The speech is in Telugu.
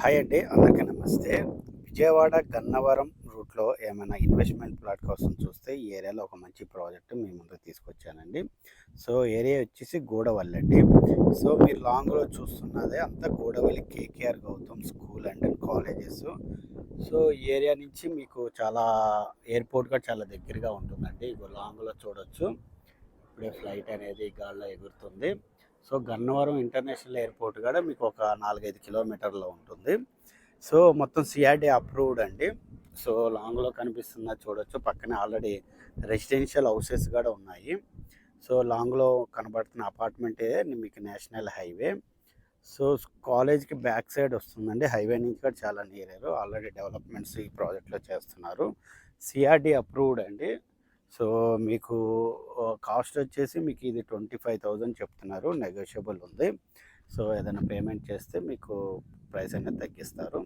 హాయ్ అండి. అందరికీ నమస్తే. విజయవాడ, గన్నవరం రూట్‌లో ఏమైనా ఇన్వెస్ట్‌మెంట్ ప్లాట్ కోసం చూస్తే ఈ ఏరియాలో ఒక మంచి ప్రాజెక్ట్ మీ ముందుకు తీసుకొచ్చానండి. సో, ఏరియా వచ్చేసి గూడవల్లండి. సో, మీరు లాంగ్‌లో చూస్తున్నదే అంతా Gudavalli KKR Gautam school and colleges. So, ఈ ఏరియా నుంచి మీకు చాలా ఎయిర్‌పోర్ట్ కూడా చాలా దగ్గరగా ఉంటుందండి. ఇగో లాంగ్‌లో చూడొచ్చు. ఇప్పుడే ఫ్లైట్ అనేది గాల్లో ఎగురుతుంది. సో, గన్నవరం ఇంటర్నేషనల్ ఎయిర్‌పోర్ట్ కూడా మీకు ఒక 4, 5 కిలోమీటర్లో ఉంటుంది. సో, మొత్తం సిఆర్‌డీ అప్రూవ్డ్ అండి. సో, లాంగ్‌లో కనిపిస్తున్నది చూడొచ్చు. పక్కనే ఆల్రెడీ రెసిడెన్షియల్ హౌసెస్ కూడా ఉన్నాయి. సో, లాంగ్‌లో కనబడుతున్న అపార్ట్మెంటే మీకు నేషనల్ హైవే. సో, కాలేజ్‌కి బ్యాక్ సైడ్ వస్తుందండి. హైవే నుంచి కూడా చాలా నియర్. ఆల్రెడీ డెవలప్మెంట్స్ ఈ ప్రాజెక్ట్‌లో చేస్తున్నారు. సిఆర్‌డీ అప్రూవ్డ్ అండి. సో, మీకు కాస్ట్ వచ్చేసి మీకు ఇది 25,000 చెప్తున్నారు. నెగోషియబుల్ ఉంది. సో, ఏదైనా పేమెంట్ చేస్తే మీకు ప్రైస్ అనేది తగ్గిస్తారు.